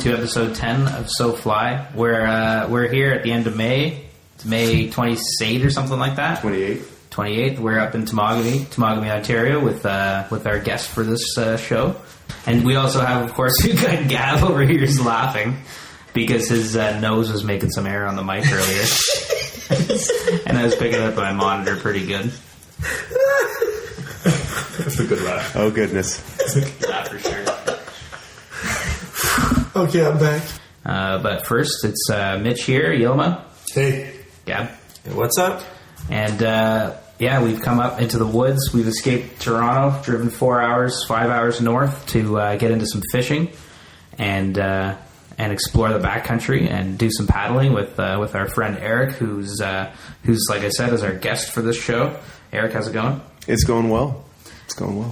to episode 10 of So Fly. We're here at the end of May. It's May 28th or something like that. 28th. We're up in Temagami, Ontario, with our guest for this show. And we also have, of course, we've got Gav over here who's laughing because his nose was making some air on the mic earlier. And I was picking up my monitor pretty good. That's a good laugh. Oh, goodness. Yeah, for sure. Okay, I'm back. But first, it's Mitch here, Yilma. Hey. Gab. Hey, what's up? And, we've come up into the woods. We've escaped Toronto, driven 5 hours north to get into some fishing and explore the backcountry and do some paddling with our friend Eric, who's like I said, is our guest for this show. Eric, how's it going? It's going well.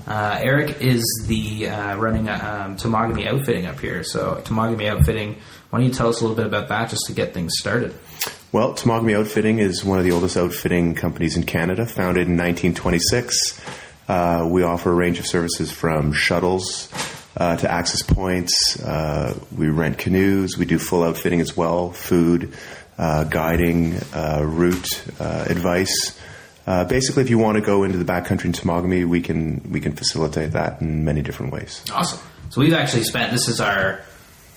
Eric is the running Temagami Outfitting up here. So Temagami Outfitting, why don't you tell us a little bit about that just to get things started? Well, Temagami Outfitting is one of the oldest outfitting companies in Canada, founded in 1926. We offer a range of services from shuttles to access points. We rent canoes. We do full outfitting as well, food, guiding, route advice. Basically, if you want to go into the backcountry in Temagami, we can facilitate that in many different ways. Awesome. So we've actually this is our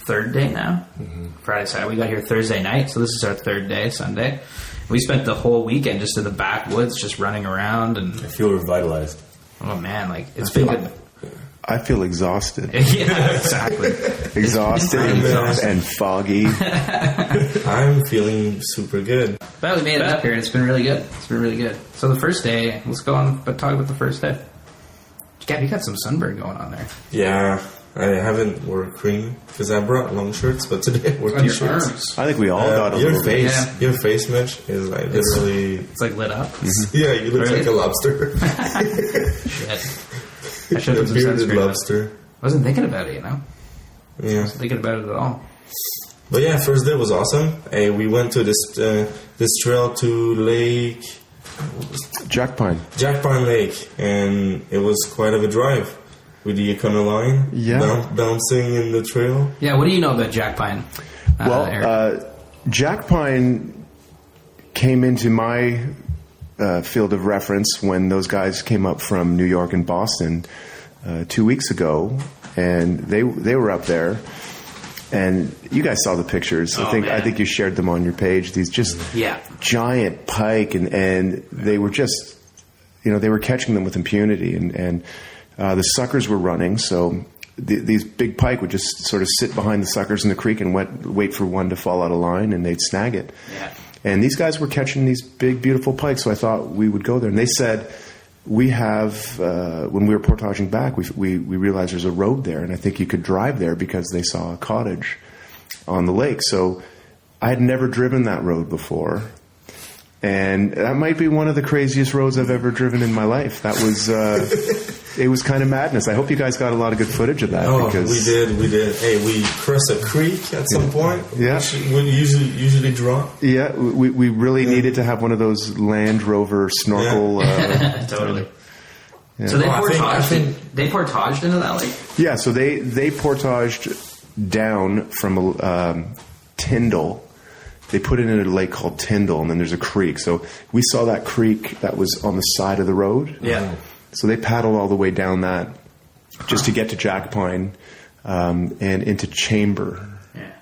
third day now. Mm-hmm. Friday, Saturday. We got here Thursday night, so this is our third day, Sunday. We spent the whole weekend just in the backwoods, just running around. And I feel revitalized. Oh, man, it's been good. I feel exhausted. Yeah, exactly. Exhausted and foggy. I'm feeling super good. But we made it up here, and it's been really good. So the first day, let's go on, but talk about the first day. Gab, you got some sunburn going on there. Yeah, I haven't wore cream because I brought long shirts, but today I wore t-shirts. I think we all got a little bit. Your face, Mitch, is like literally... It's like lit up. Mm-hmm. Yeah, you look like a lobster. Shit. I should have a bearded lobster. I wasn't thinking about it, Yeah. I wasn't thinking about it at all. But yeah, first day was awesome. We went to this trail to Lake... Jack Pine Lake, and it was quite of a drive with the Econo line bouncing in the trail. Yeah, what do you know about Jack Pine? Jack Pine came into my field of reference when those guys came up from New York and Boston 2 weeks ago, and they were up there. And you guys saw the pictures. I think you shared them on your page. These just giant pike, and they were just, they were catching them with impunity, and the suckers were running. So these big pike would just sort of sit behind the suckers in the creek and wait for one to fall out of line, and they'd snag it. Yeah. And these guys were catching these big, beautiful pike. So I thought we would go there, and they said, we have, when we were portaging back, we realized there's a road there, and I think you could drive there because they saw a cottage on the lake. So I had never driven that road before, and that might be one of the craziest roads I've ever driven in my life. That was, it was kind of madness. I hope you guys got a lot of good footage of that. Oh, we did. Hey, we crossed a creek at some point. Yeah. We usually draw. Yeah, we really needed to have one of those Land Rover snorkel. Totally. Yeah. So they portaged into that lake? Yeah, so they portaged down from Tyndall. They put it in a lake called Tyndall, and then there's a creek. So we saw that creek that was on the side of the road. Yeah. So they paddled all the way down that just to get to Jack Pine and into Chamber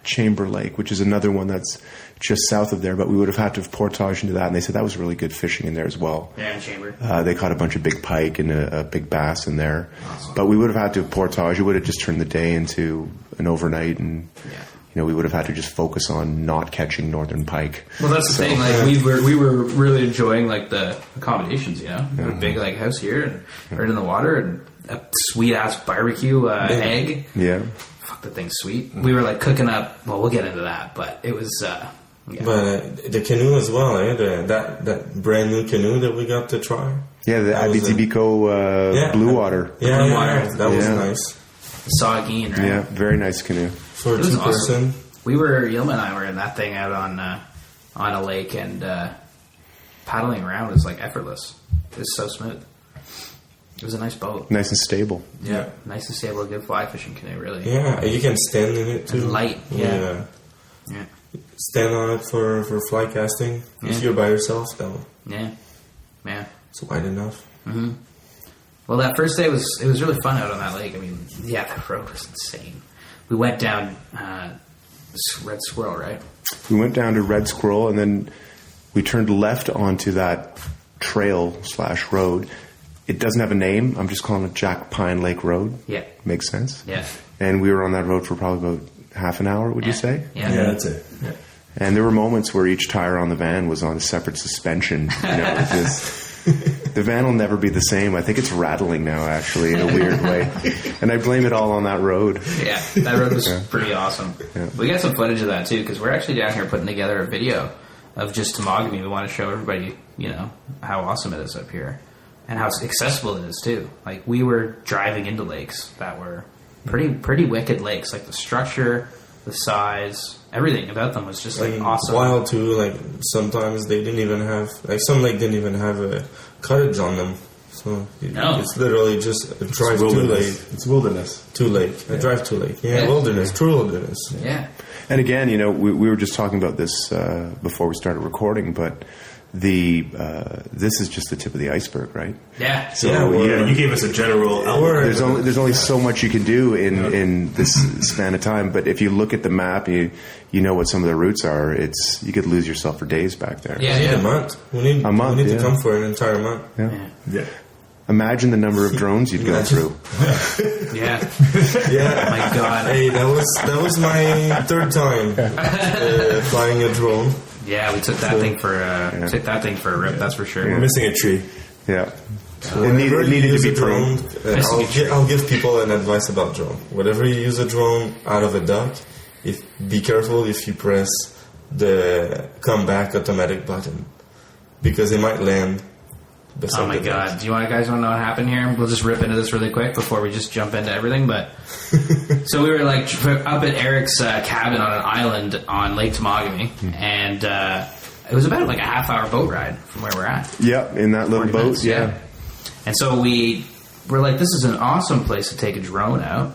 Lake, which is another one that's just south of there. But we would have had to have portaged into that, and they said that was really good fishing in there as well. Yeah, in Chamber. They caught a bunch of big pike and a big bass in there. Awesome. But we would have had to have portage. It would have just turned the day into an overnight, and we would have had to just focus on not catching northern pike. Well, that's the thing. Like we were really enjoying like the accommodations. We have a big like house here, and right in the water, and a sweet ass barbecue egg. Yeah, fuck, the thing's sweet. We were like cooking up. Well, we'll get into that, but it was. But the canoe as well, that brand new canoe that we got to try. Yeah, the Abitibico Blue Water. Yeah, Blue Water. That was nice. Saw again, right? Yeah, very nice canoe. For a two-person. Yilma and I were in that thing out on a lake, and paddling around was like effortless. It was so smooth. It was a nice boat. Nice and stable. Yeah. Nice and stable. A good fly fishing canoe, really. Yeah, you can stand in it too. And light. Yeah. Stand on it for fly casting. If you're by yourself, though. Yeah. It's wide enough. Mm-hmm. Well, that first day it was really fun out on that lake. I mean, the road was insane. We went down Red Squirrel, right? We went down to Red Squirrel, and then we turned left onto that trail/road. It doesn't have a name. I'm just calling it Jack Pine Lake Road. Yeah. Makes sense. Yeah. And we were on that road for probably about half an hour, would you say? Yeah, that's it. Yeah. And there were moments where each tire on the van was on a separate suspension. The van will never be the same. I think it's rattling now, actually, in a weird way. And I blame it all on that road. Yeah, that road was pretty awesome. Yeah. We got some footage of that, too, because we're actually down here putting together a video of just Temagami. We want to show everybody, how awesome it is up here. And how accessible it is, too. Like, we were driving into lakes that were pretty wicked lakes. Like, the structure, the size, everything about them was just, awesome. Wild, too. Like, sometimes they didn't even have... Like, some lake didn't even have a cottage on them. So, it's literally just a drive to lake. It's wilderness. To lake. A drive to lake. Yeah, wilderness. True wilderness. Yeah. And again, we were just talking about this before we started recording, but... this is just the tip of the iceberg, right? Yeah. So you gave us a general outline. There's only so much you can do in this span of time. But if you look at the map, you know what some of the routes are. You could lose yourself for days back there. Yeah, a month. We need to come for an entire month. Yeah. Imagine the number of drones you'd go through. Yeah. Oh my God. Hey, that was my third time flying a drone. Yeah, we took that thing for a rip. That's for sure. We're missing a tree. Yeah. It needed to be drone. I'll give people an advice about drone. Whenever you use a drone out of a dock, be careful if you press the come back automatic button, because it might land. Oh my God! Do you guys want to know what happened here? We'll just rip into this really quick before we just jump into everything. But so we were up at Eric's cabin on an island on Lake Temagami, and it was about a half-hour boat ride from where we're at. Yeah, in that little boat. Minutes, yeah. And so we're like, this is an awesome place to take a drone out.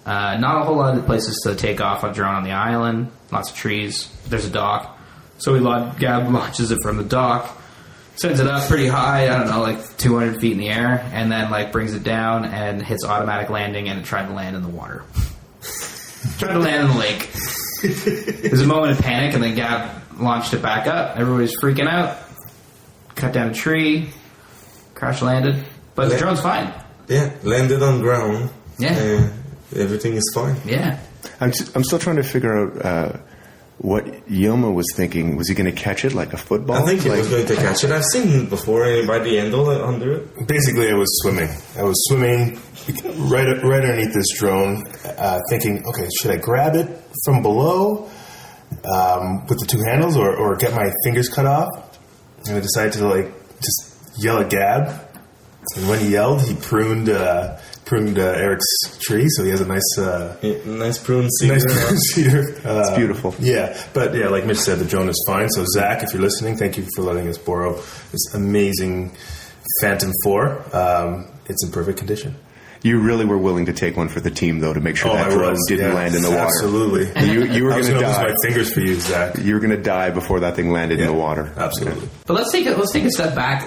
Not a whole lot of places to take off a drone on the island. Lots of trees. There's a dock. So Gab launches it from the dock. Sends it up pretty high, 200 feet in the air, and then brings it down and hits automatic landing, and it tried to land in the water. Tried to land in the lake. There's a moment of panic, and then Gab launched it back up. Everybody's freaking out. Cut down a tree. Crash landed. But the drone's fine. Yeah, landed on ground. Yeah. Everything is fine. Yeah. I'm still trying to figure out... what Yilma was thinking. Was he going to catch it like a football? I think he was going to catch it. I've seen it before by the handle under it. Basically, I was swimming right underneath this drone, thinking, okay, should I grab it from below with the two handles or get my fingers cut off? And I decided to just yell at Gab. And when he yelled, he pruned Eric's tree, so he has a nice prune cedar. It's beautiful. Yeah, but like Mitch said, the drone is fine. So Zach, if you're listening, thank you for letting us borrow this amazing Phantom 4. It's in perfect condition. You really were willing to take one for the team, though, to make sure that drone didn't land in the water. Absolutely. You were going to die. Lose my fingers for you, Zach. You were going to die before that thing landed in the water. Absolutely. Yeah. But let's take a step back.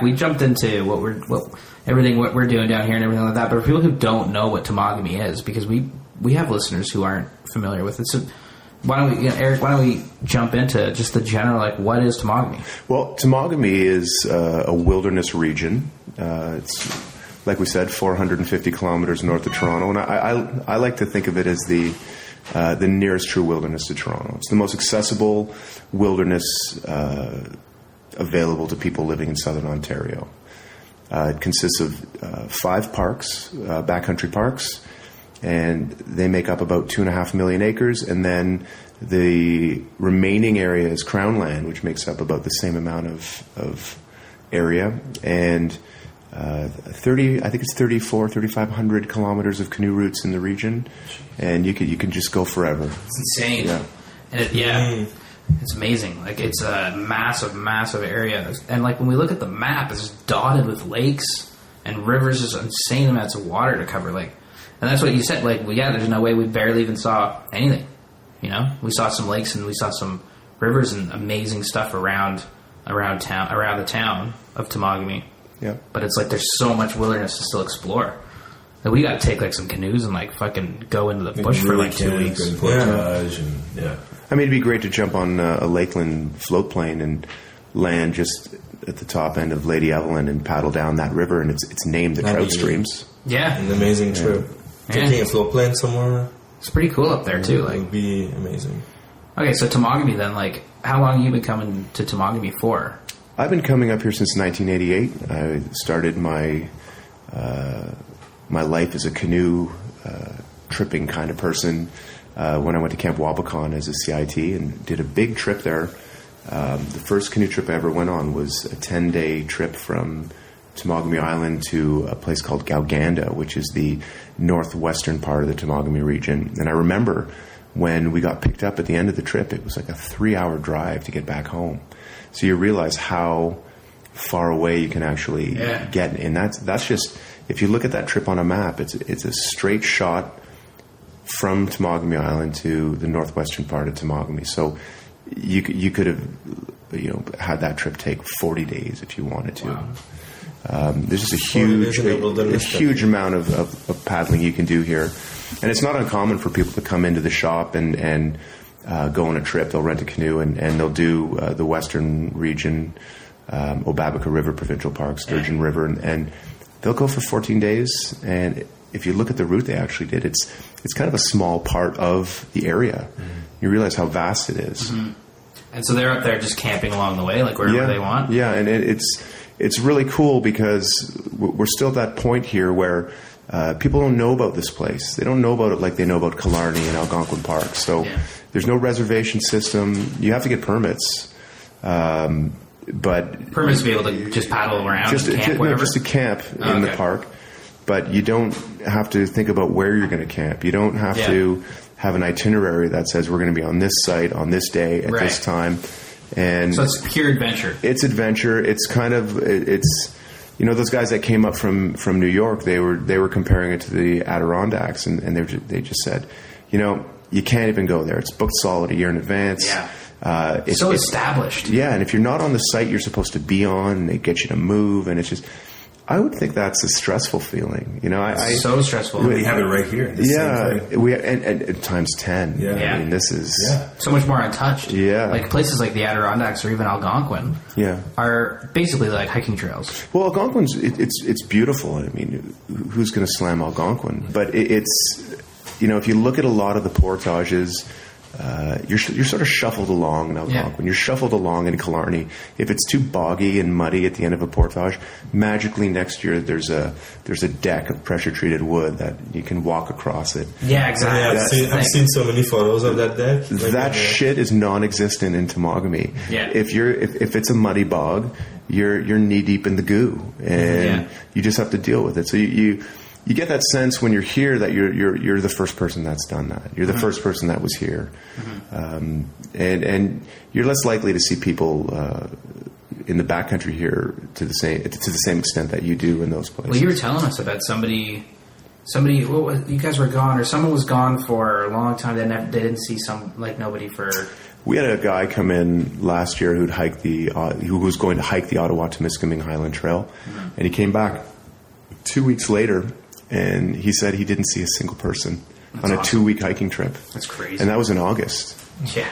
We jumped into what we're doing down here and everything like that. But for people who don't know what Temagami is, because we have listeners who aren't familiar with it, so why don't we, Eric? Why don't we jump into just the general, what is Temagami? Well, Temagami is a wilderness region. It's, like we said, 450 kilometers north of Toronto, and I like to think of it as the nearest true wilderness to Toronto. It's the most accessible wilderness available to people living in southern Ontario. It consists of 5 parks, backcountry parks, and they make up about 2.5 million acres, and then the remaining area is Crown land, which makes up about the same amount of area, and 3,500 kilometers of canoe routes in the region, and you can just go forever. It's insane. Yeah. It's amazing. It's a massive area, and when we look at the map, it's just dotted with lakes and rivers, just insane amounts of water to cover. Like, and that's what you said. Like, well, yeah, there's no way we barely even saw anything. You know, we saw some lakes and we saw some rivers and amazing stuff around the town of Temagami. Yeah. But it's like there's so much wilderness to still explore. Like, we got to take like some canoes and like fucking go into the bush for like 2 weeks. And portage and I mean, it'd be great to jump on a Lakeland float plane and land just at the top end of Lady Evelyn and paddle down that river, and it's named the Trout Streams. Yeah. An amazing trip. Taking a float plane somewhere. It's pretty cool up there too. Like, it would be amazing. Okay, so Temagami then, like, how long have you been coming to Temagami for? I've been coming up here since 1988. I started my life as a canoe tripping kind of person when I went to Camp Wabakan as a CIT and did a big trip there. The first canoe trip I ever went on was a 10-day trip from Temagami Island to a place called Gauganda, which is the northwestern part of the Temagami region. And I remember when we got picked up at the end of the trip, it was like a 3-hour drive to get back home. So you realize how far away you can actually get. And that's just, if you look at that trip on a map, it's a straight shot from Temagami Island to the northwestern part of Temagami. So you could have had that trip take 40 days if you wanted to. Wow. There's just a huge amount of paddling you can do here. And it's not uncommon for people to come into the shop and go on a trip. They'll rent a canoe and they'll do the western region, Obabaca River Provincial Park, Sturgeon River, and they'll go for 14 days. And if you look at the route they actually did, it's kind of a small part of the area. Mm-hmm. You realize how vast it is. Mm-hmm. And so they're up there just camping along the way, like wherever they want? Yeah, and it's really cool because we're still at that point here where people don't know about this place. They don't know about it like they know about Killarney and Algonquin Park. So there's no reservation system. You have to get permits. But permits to be able to just paddle around and camp wherever? Just to camp in the park. But you don't have to think about where you're going to camp. You don't have to have an itinerary that says we're going to be on this site on this day at this time. And so it's pure adventure. It's adventure. It's kind of those guys that came up from New York. They were comparing it to the Adirondacks, and they just said, you can't even go there. It's booked solid a year in advance. Yeah. It's established. Yeah, and if you're not on the site you're supposed to be on, they get you to move, and it's just. I would think that's a stressful feeling. So stressful. We have it right here. And times 10. Yeah. I mean, this is so much more untouched. Yeah. Like places like the Adirondacks or even Algonquin are basically like hiking trails. Well, Algonquin's it's beautiful. I mean, who's going to slam Algonquin? But it's if you look at a lot of the portages. You're sort of shuffled along in Algonquin. You're shuffled along in Killarney. If it's too boggy and muddy at the end of a portage, magically next year there's a deck of pressure treated wood that you can walk across it. Yeah, exactly. Yeah, I've seen so many photos of that deck. That shit is non-existent in Temagami. Yeah. If it's a muddy bog, you're knee deep in the goo, and you just have to deal with it. So you get that sense when you're here that you're the first person that's done that. You're the first person that was here, and you're less likely to see people in the backcountry here to the same extent that you do in those places. Well, you were telling us about somebody. You guys were gone, or someone was gone for a long time. They didn't see nobody for. We had a guy come in last year who was going to hike the Ottawa-Temiskaming Highland Trail, and he came back 2 weeks later. And he said he didn't see a single person on a 2-week hiking trip. That's crazy. And that was in August. Yeah.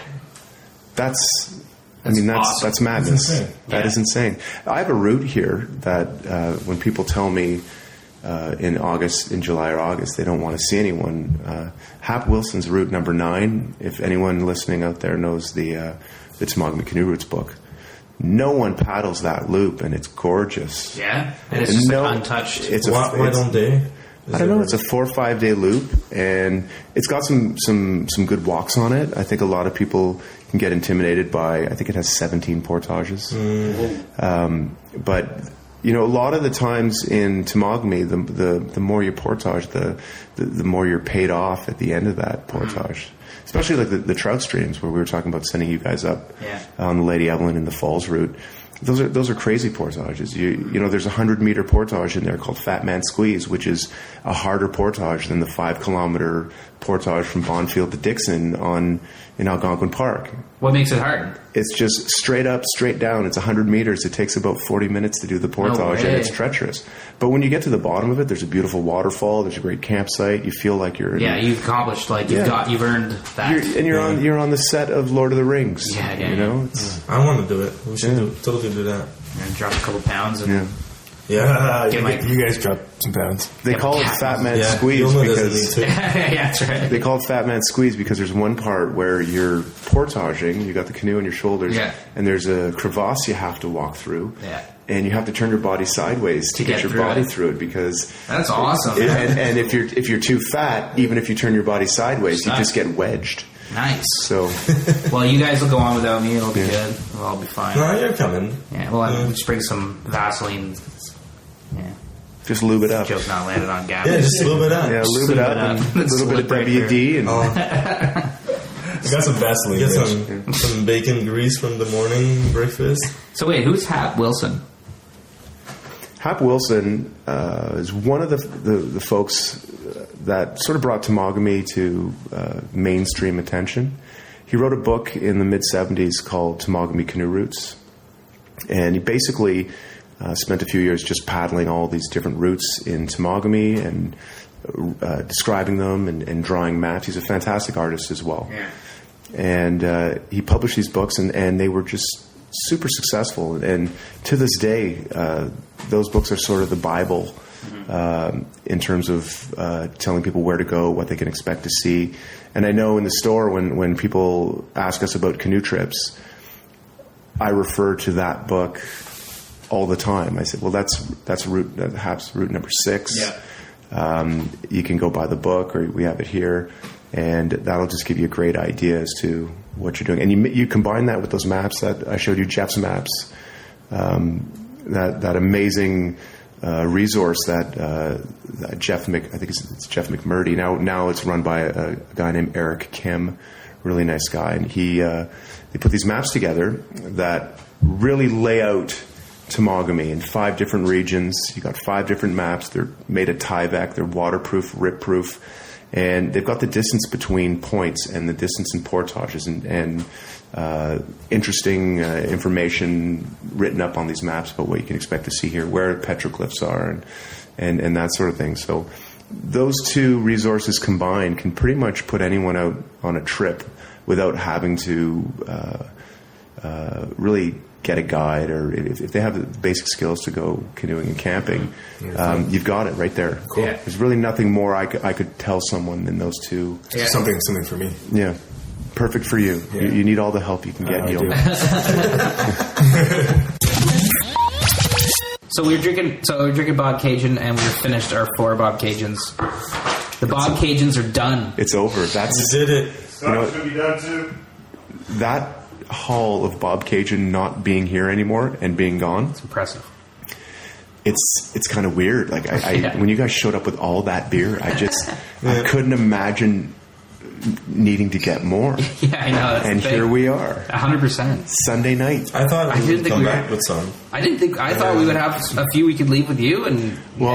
That's awesome. That's madness. That's insane. That is insane. I have a route here that when people tell me in July or August, they don't want to see anyone. Hap Wilson's route number 9, if anyone listening out there knows the Temagami Canoe Routes book, no one paddles that loop, and it's gorgeous. Yeah? And it's just untouched. Why don't they? I don't know. It's a 4 or 5 day loop, and it's got some good walks on it. I think a lot of people can get intimidated by. I think it has 17 portages. But a lot of the times in Temagami, the more you portage, the more you're paid off at the end of that portage. Especially like the trout streams where we were talking about sending you guys up on the Lady Evelyn in the Falls route. Those are crazy portages. You know, there's a 100-meter portage in there called Fat Man Squeeze, which is a harder portage than the 5-kilometer portage from Bonfield to Dixon in Algonquin Park. What makes it hard? It's just straight up, straight down. It's 100 meters. It takes about 40 minutes to do the portage, and it's treacherous. But when you get to the bottom of it, there's a beautiful waterfall. There's a great campsite. You feel like you're you've accomplished, like you've earned that. You're on the set of Lord of the Rings. Yeah. You know, I want to do it. We should totally do that. And drop a couple pounds and you guys drop some pounds. They call it Fat Man Squeeze because that's right. They call it Fat Man Squeeze because there's one part where you're portaging. You got the canoe on your shoulders, and there's a crevasse you have to walk through. Yeah. And you have to turn your body sideways to get your body through it because that's awesome. And if you're too fat, even if you turn your body sideways, you just get wedged. Nice. So, well, you guys will go on without me. It'll be good. We'll all be fine. No, you're coming. Yeah. Well, I'll just bring some Vaseline. Yeah. Just lube it up. Joke not landed on Gavin. Yeah, just lube it up. Yeah, lube it up. And a little bit of WD and. I got some Vaseline. Get some bacon grease from the morning breakfast. So wait, who's Hap Wilson? Hap Wilson is one of the folks that sort of brought Temagami to mainstream attention. He wrote a book in the mid-'70s called Temagami Canoe Routes. And he basically spent a few years just paddling all these different routes in Temagami and describing them and drawing maps. He's a fantastic artist as well. Yeah. And he published these books, and they were just super successful. And to this day, those books are sort of the Bible in terms of telling people where to go, what they can expect to see. And I know in the store when people ask us about canoe trips, I refer to that book all the time. I said, well, that's route number 6. Yeah. You can go buy the book, or we have it here, and that'll just give you a great idea as to what you're doing. And you combine that with those maps that I showed you, Jeff's maps, that amazing resource that Jeff I think it's Jeff McMurdy. Now it's run by a guy named Eric Kim, really nice guy, and they put these maps together that really lay out Temagami in 5 different regions. You got 5 different maps. They're made of Tyvek. They're waterproof, rip-proof, and they've got the distance between points and the distance in portages and interesting information written up on these maps about what you can expect to see here, where petroglyphs are, and that sort of thing. So those 2 resources combined can pretty much put anyone out on a trip without having to really get a guide, or if they have the basic skills to go canoeing and camping, you've got it right there. Cool. Yeah. There's really nothing more I could tell someone than those 2. Yeah. Something for me. Yeah. Perfect for you. Yeah. You need all the help you can get, Neil. So we're drinking Bob Cajun, and we've finished our 4 Bob Cajuns. The Bob Cajuns are done. It's over. You did it. Scott's going to be done too. That haul of Bob Cajun not being here anymore and being gone. It's impressive. It's kind of weird. Like when you guys showed up with all that beer, I couldn't imagine needing to get more. Yeah, I know. And here we are. 100%. Sunday night. I thought we would come back with some. I thought we would have a few we could leave with you, and you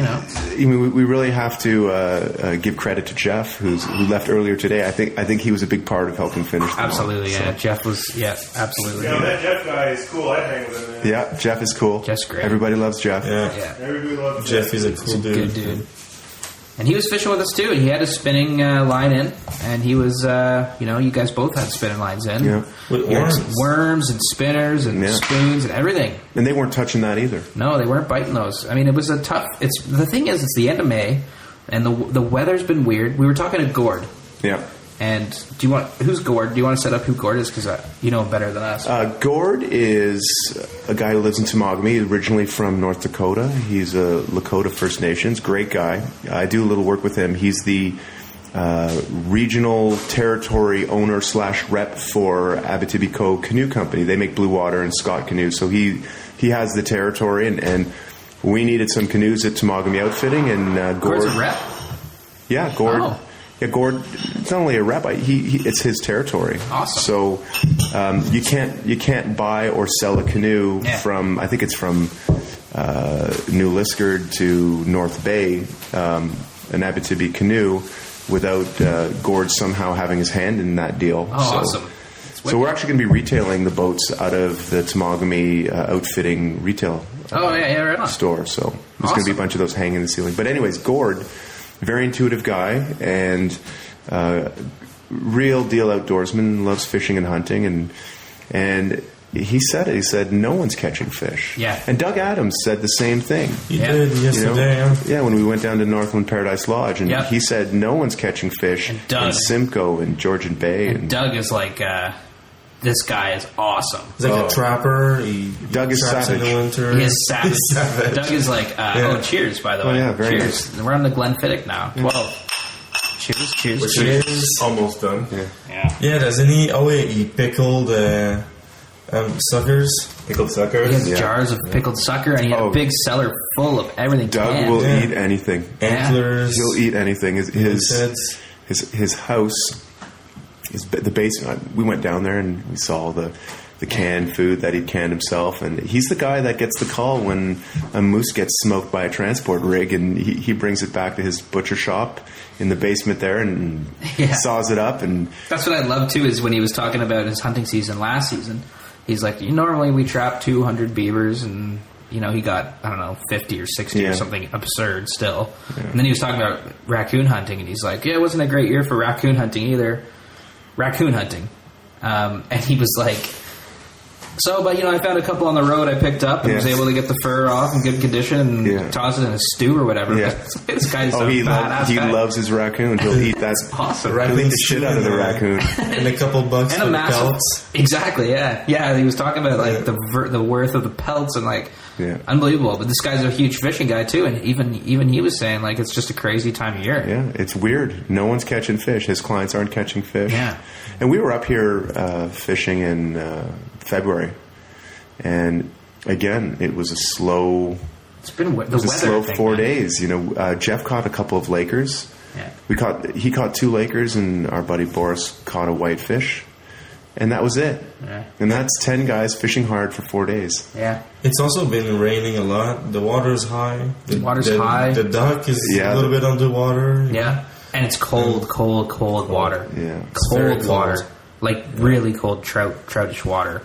know. I mean, we really have to give credit to Jeff, who left earlier today. I think he was a big part of helping finish the Absolutely, one, yeah. So. Jeff was, absolutely. Yeah, that Jeff guy is cool. I hang with him, man. Yeah, Jeff is cool. Jeff's great. Everybody loves Jeff. Yeah. Everybody loves Jeff. He's a cool dude. Good dude. And he was fishing with us too, and he had a spinning line in, and he was, you guys both had spinning lines in. Yeah. With worms and spinners and spoons and everything. And they weren't touching that either. No, they weren't biting those. I mean, it was a tough. The thing is, it's the end of May, and the weather's been weird. We were talking to Gord. Yeah. And who's Gord? Do you want to set up who Gord is? Because you know him better than us. Gord is a guy who lives in Temagami, originally from North Dakota. He's a Lakota First Nations, great guy. I do a little work with him. He's the regional territory owner / rep for Abitibi Cove Canoe Company. They make Blue Water and Scott canoes. So he has the territory, and we needed some canoes at Temagami Outfitting, and Gord. Gord's a rep? Yeah, Gord. Oh. Yeah, Gord. It's not only a rep. It's his territory. Awesome. So you can't buy or sell a canoe from. I think it's from New Liskeard to North Bay, an Abitibi canoe, without Gord somehow having his hand in that deal. Awesome. So we're actually going to be retailing the boats out of the Temagami outfitting retail right on. store. So there's going to be a bunch of those hanging in the ceiling. But anyways, Gord, very intuitive guy and real deal outdoorsman, loves fishing and hunting. And he said it. He said, no one's catching fish. Yeah. And Doug Adams said the same thing. He did yesterday. Yeah, when we went down to Northland Paradise Lodge. And he said, no one's catching fish in Simcoe and Georgian Bay. And Doug is like... this guy is awesome. He's like a trapper. Doug is savage. In the winter. He is savage. Doug is like, cheers, by the way. Yeah, very cheers. Nice. We're on the Glenfiddich now. 12. Cheers. Which is almost done. Yeah, doesn't he? Oh, wait, he pickled suckers. Pickled suckers. He has jars of pickled sucker, and he had a big cellar full of everything. Doug will eat anything. Antlers. He'll eat anything. His house... the basement. We went down there and we saw the canned food that he'd canned himself, and he's the guy that gets the call when a moose gets smoked by a transport rig, and he brings it back to his butcher shop in the basement there and saws it up. And that's what I love too, is when he was talking about his hunting season last season. He's like, normally we trap 200 beavers, and he got, I don't know, 50 or 60 or something absurd still. And then he was talking about raccoon hunting, and he's like, it wasn't a great year for raccoon hunting either. Raccoon hunting. And he was like, but I found a couple on the road I picked up and was able to get the fur off in good condition and toss it in a stew or whatever. This guy's he loves his raccoon. He'll eat that. Awesome. He'll eat the shit out of the raccoon. And a couple bucks and for a massive, the pelts. Exactly, yeah. He was talking about like the worth of the pelts and like unbelievable. But this guy's a huge fishing guy too, and even he was saying like it's just a crazy time of year. Yeah, it's weird. No one's catching fish. His clients aren't catching fish. Yeah. And we were up here fishing in February, and again, it was a slow. It's been the weather. A slow 4 days. Jeff caught a couple of Lakers. Yeah. He caught 2 Lakers, and our buddy Boris caught a whitefish, and that was it. Yeah. And that's 10 guys fishing hard for 4 days. Yeah. It's also been raining a lot. The water's high. The water's high. The dock is a little bit underwater. Yeah. And it's cold water. Yeah. Cold water. Like really cold troutish water.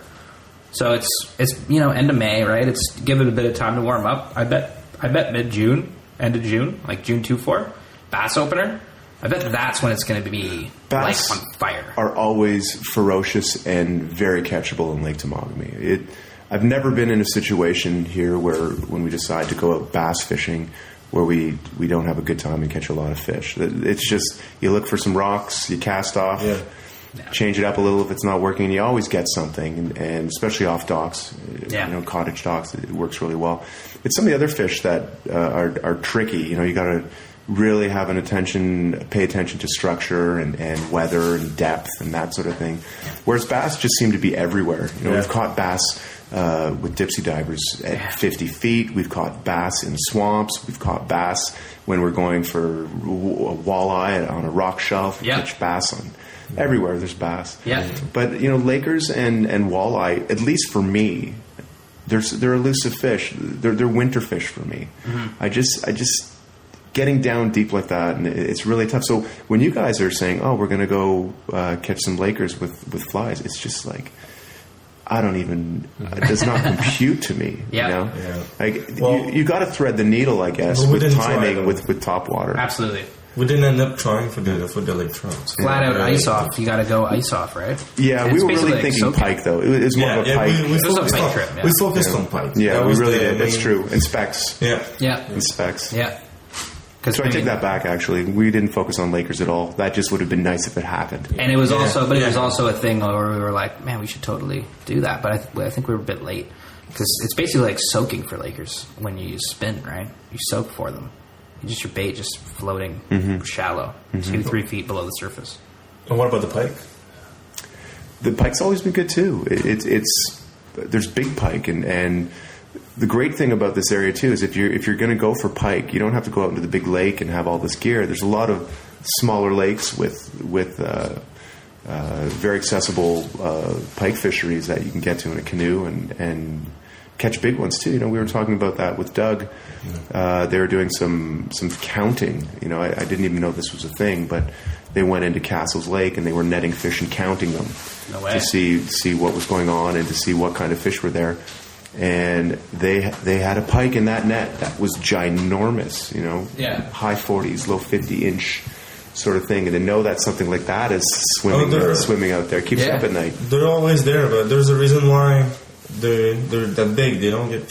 So it's end of May, right? It's give it a bit of time to warm up. I bet mid-June, end of June, like June 2-4, bass opener. I bet that's when it's going to be bass like on fire. Are always ferocious and very catchable in Lake Temagami. I've never been in a situation here where when we decide to go out bass fishing where we don't have a good time and catch a lot of fish. It's just you look for some rocks, you cast off. Yeah. Change it up a little if it's not working, and you always get something, and especially off docks, cottage docks, it works really well. It's some of the other fish that are tricky. You got to really have pay attention to structure and weather and depth and that sort of thing. Whereas bass just seem to be everywhere. We've caught bass with dipsy divers at 50 feet. We've caught bass in swamps. We've caught bass when we're going for a walleye on a rock shelf. We catch bass on. Everywhere there's bass. Yeah. But, Lakers and walleye, at least for me, they're elusive fish. They're winter fish for me. Mm-hmm. I just getting down deep like that, and it's really tough. So when you guys are saying, oh, we're going to go catch some Lakers with flies, it's just like, I don't even, it does not compute to me. Yeah. Like, you got to thread the needle, I guess, with timing, with top water. Absolutely. We didn't end up trying for the lake trouts. Flat out ice off. You got to go ice off, right? Yeah, we were really thinking pike, though. It was more of a pike. We focused on pike. Yeah, we really did. That's true. And specs. Yeah. And specs. Yeah. So I take that back, actually. We didn't focus on Lakers at all. That just would have been nice if it happened. And it was it was also a thing where we were like, man, we should totally do that. But I think we were a bit late. Because it's basically like soaking for Lakers when you use spin, right? You soak for them. Your bait just floating shallow, 2-3 feet below the surface. And what about the pike? The pike's always been good too. There's big pike and the great thing about this area too is if you're going to go for pike, you don't have to go out into the big lake and have all this gear. There's a lot of smaller lakes with very accessible pike fisheries that you can get to in a canoe and catch big ones too. We were talking about that with Doug. They were doing some counting. I didn't even know this was a thing, but they went into Castles Lake and they were netting fish and counting them to see what was going on and to see what kind of fish were there. And they had a pike in that net that was ginormous, high 40s, low 50-inch sort of thing. And to know that something like that is swimming out there keeps you up at night. They're always there, but there's a reason why they're that big. They don't get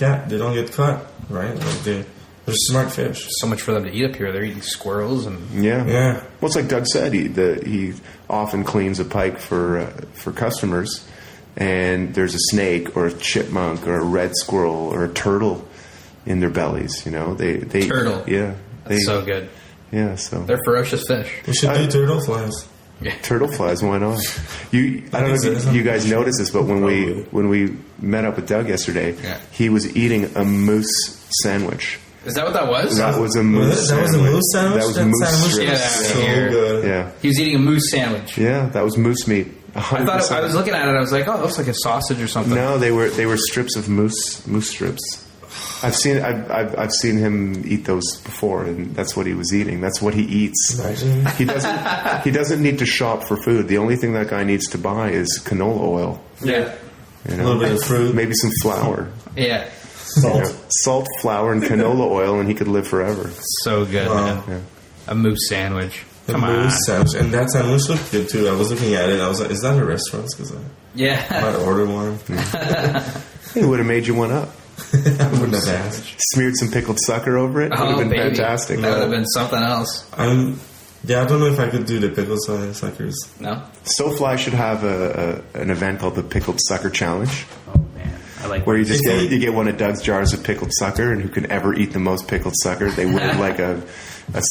caught, right? They're smart fish. So much for them to eat up here. They're eating squirrels and yeah. Well, it's like Doug said. He often cleans a pike for customers. And there's a snake or a chipmunk or a red squirrel or a turtle in their bellies. They turtle. Yeah, that's so good. Yeah, so they're ferocious fish. We should do turtle flies. Yeah. Turtle flies, why not? I don't know if you guys noticed this, but when we met up with Doug yesterday, he was eating a moose sandwich. Is that what that was? That was a moose sandwich. That was a moose sandwich? That was moose strips. Yeah, so good. Yeah. He was eating a moose sandwich. Yeah, that was moose meat. 100%. I thought I was looking at it. I was like, "Oh, it looks like a sausage or something." No, they were strips of moose strips. I've seen him eat those before, and that's what he was eating. That's what he eats. Imagine. He doesn't need to shop for food. The only thing that guy needs to buy is canola oil. Yeah, a little bit of fruit, maybe some flour. Yeah, salt, flour, and canola oil, and he could live forever. So good, man. Yeah. A moose sandwich. Come on. Sandwich. And that sandwich looked good too. I was looking at it. I was like, "Is that a restaurant?" Because I might order one. He would have made you one up. I wouldn't have asked. Smeared some pickled sucker over it. Would have been fantastic. That would have been something else. I don't know if I could do the pickled suckers. No. SoFly should have an event called the Pickled Sucker Challenge. Oh man, I like where you just get one of Doug's jars of pickled sucker, and who can ever eat the most pickled sucker, they win like a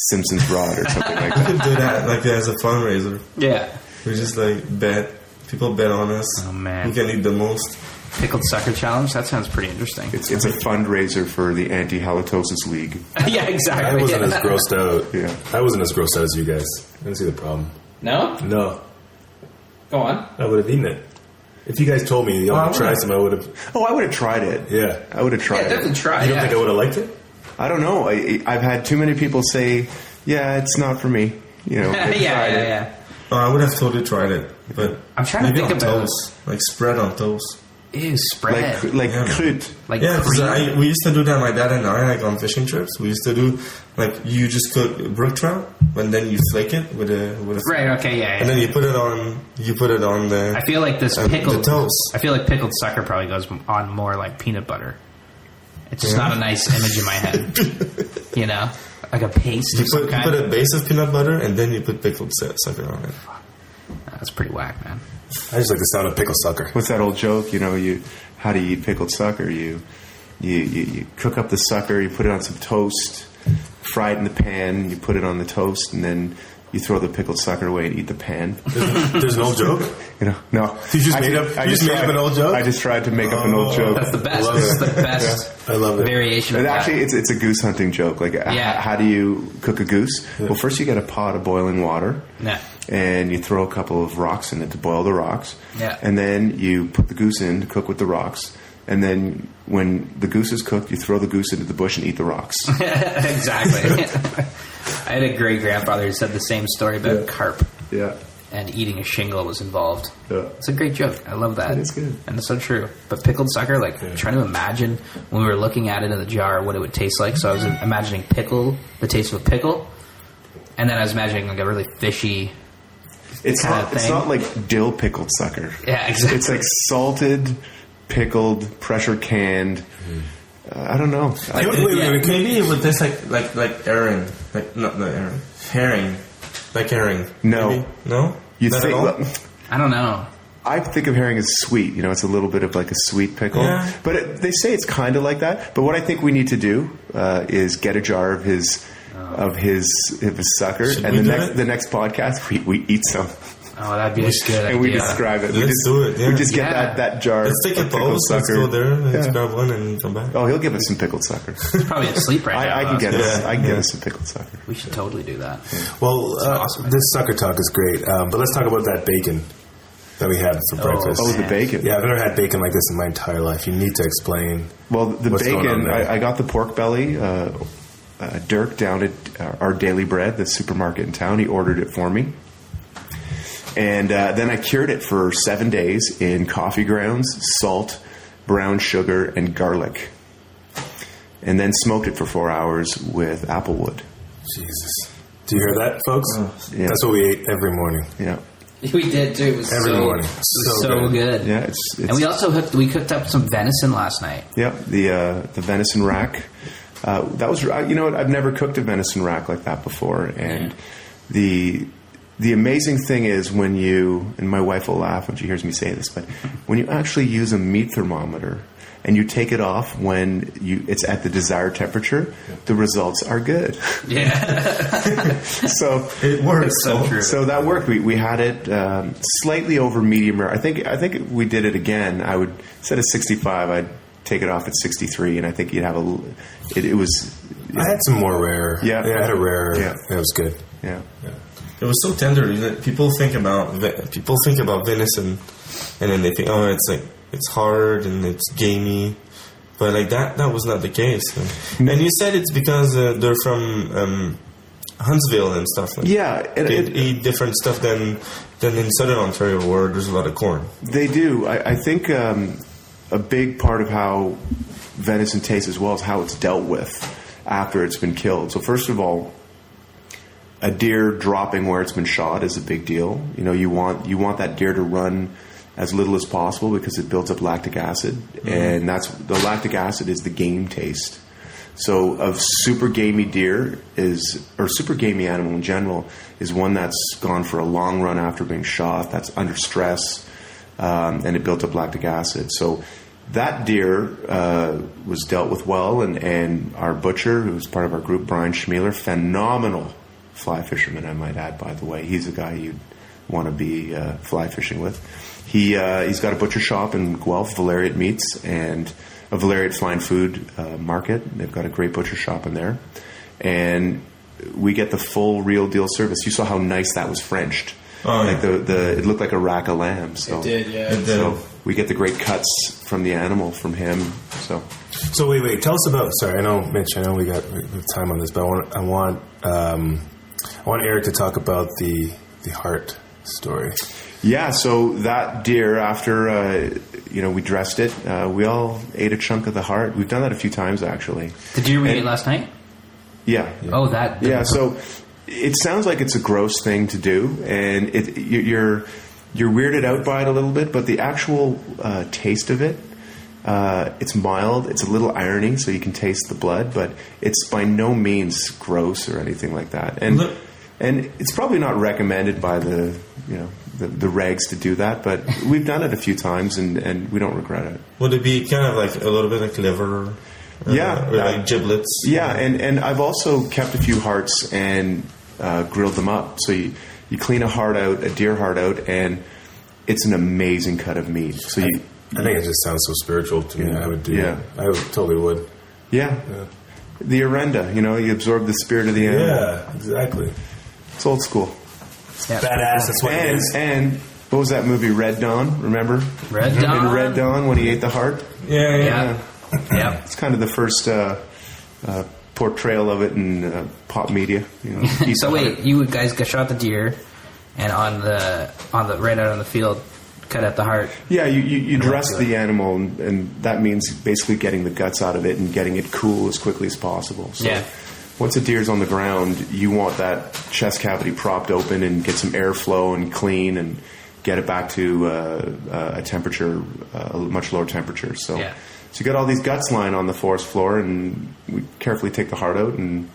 Simpsons rod or something like that. We could do that as a fundraiser. Yeah. We just bet. People bet on us. Oh man. Who can eat the most? Pickled sucker challenge? That sounds pretty interesting. It's a fundraiser for the Anti-Halitosis League. Yeah, exactly. I wasn't as grossed out. Yeah. I wasn't as grossed out as you guys. I didn't see the problem. No? No. Go on. I would have eaten it. If you guys told me you want to try some, I would have. Oh, I would have tried it. Yeah. I would have tried it. Definitely try. You don't think I would have liked it? I don't know. I've had too many people say, "Yeah, it's not for me." Yeah. Oh, I would have totally tried it, but I'm trying to think on about toast, like spread on toast. Ew, spread crud. Like yeah, because we used to do that. My dad and I, on fishing trips, we used to do you just cook brook trout, and then you flake it with a right. Okay, yeah. And then you put it on the. I feel like this pickled the toast. I feel like pickled sucker probably goes on more like peanut butter. It's just not a nice image in my head. Like a paste. You put a base of peanut butter, and then you put pickled sucker on it. That's pretty whack, man. I just like the sound of pickle sucker. What's that old joke? How do you eat pickled sucker? You cook up the sucker, you put it on some toast, fry it in the pan, you put it on the toast, and then you throw the pickled sucker away and eat the pan. There's an old joke? No. You just made up an old joke? I just tried to make up an old joke. That's the best. This is the best I love it. variation of Actually, that. it's a goose hunting joke. How do you cook a goose? Yeah. Well, first you get a pot of boiling water. Yeah. And you throw a couple of rocks in it to boil the rocks. Yeah. And then you put the goose in to cook with the rocks. And then when the goose is cooked, you throw the goose into the bush and eat the rocks. Exactly. I had a great-grandfather who said the same story about carp. Yeah. And eating a shingle was involved. Yeah. It's a great joke. I love that. It is good. And it's so true. But pickled sucker, trying to imagine when we were looking at it in the jar what it would taste like. So I was imagining the taste of a pickle. And then I was imagining a really fishy... It's not like dill pickled sucker. Yeah, exactly. It's like salted, pickled, pressure canned. I don't know. Wait. Maybe with this like herring, not herring, herring, like herring. No, maybe? No. You think? I don't know. I think of herring as sweet. It's a little bit of like a sweet pickle. Yeah. But they say it's kind of like that. But what I think we need to do is get a jar of his sucker, and the next podcast we eat some. Oh, that'd be a good idea. And we describe it. Let's do it. Yeah. We just get that jar. Let's take a pause. Let's go there. Let's grab one and come back. Oh, he'll give us some pickled sucker. He's probably asleep right now. I can get us some pickled sucker. We should totally do that. Well, awesome. This sucker talk is great, but let's talk about that bacon that we had for breakfast. Oh, the bacon. Yeah, I've never had bacon like this in my entire life. You need to explain. Well, the bacon, I got the pork belly. Dirk down at our Daily Bread, the supermarket in town, he ordered it for me. And then I cured it for 7 days in coffee grounds, salt, brown sugar, and garlic. And then smoked it for 4 hours with applewood. Jesus. Do you hear that, folks? Yeah. That's what we ate every morning. Yeah. We did too. It was Every morning. so good. Yeah, it's and we also cooked up some venison last night. Yeah, the venison rack. That was, you know what, I've never cooked a venison rack like that before. And the amazing thing is when you, and my wife will laugh when she hears me say this, but when you actually use a meat thermometer and you take it off when it's at the desired temperature, the results are good. Yeah. So it works. So true. So that worked. We had it slightly over medium rare. I think we did it again. I would, instead of 65, I'd take it off at 63, and I think you'd have it was. I had some more rare. Yeah. I had a rare. Yeah. It was good. Yeah. It was so tender. You know, people think about venison, and then they think, oh, it's hard and it's gamey, but like that was not the case. And you said it's because they're from Huntsville and stuff. Like they eat different stuff than in Southern Ontario, where there's a lot of corn. They do. I think a big part of how venison tastes as well is how it's dealt with after it's been killed. So first of all, a deer dropping where it's been shot is a big deal. You know, you want that deer to run as little as possible because it builds up lactic acid, and the lactic acid is the game taste. So a super gamey deer or super gamey animal in general is one that's gone for a long run after being shot, that's under stress, and it built up lactic acid. So that deer was dealt with well, and our butcher, who's part of our group, Brian Schmeeler, phenomenal fly fisherman, I might add, by the way. He's a guy you'd want to be fly fishing with. He's got a butcher shop in Guelph, Valeriat Meats, and a Valeriat Fine Food Market. They've got a great butcher shop in there. And we get the full real deal service. You saw how nice that was Frenched. Oh, like it looked like a rack of lamb. So it did, yeah. So we get the great cuts from the animal from him. So wait. Tell us about. Sorry, I know, Mitch. I know we have time on this, but I want Eric to talk about the heart story. Yeah. So that deer, after we dressed it, we all ate a chunk of the heart. We've done that a few times actually. The deer we ate last night. Yeah. Oh, that. Yeah. So it sounds like it's a gross thing to do, and you're weirded out by it a little bit, but the actual taste of it, it's mild. It's a little irony, so you can taste the blood, but it's by no means gross or anything like that. And it's probably not recommended by the regs to do that, but we've done it a few times, and we don't regret it. Would it be kind of like a little bit like liver? Or like giblets? Yeah, and I've also kept a few hearts and grilled them up. So you clean a deer heart out, and it's an amazing cut of meat. So I think it just sounds so spiritual to me. I would do it. I totally would. Yeah. The orenda, you absorb the spirit of the animal. Yeah, exactly. It's old school. Yeah. Badass, that's what it is. And what was that movie, Red Dawn? Remember? Red Dawn? In Red Dawn, when he ate the heart? Yeah. It's kind of the first portrayal of it in pop media. So wait, you guys shot the deer, and on the right out on the field, cut out the heart. Yeah, you dress the animal, and that means basically getting the guts out of it and getting it cool as quickly as possible. So once a deer's on the ground, you want that chest cavity propped open and get some airflow and clean and get it back to a temperature, a much lower temperature. So you got all these guts lying on the forest floor, and we carefully take the heart out. And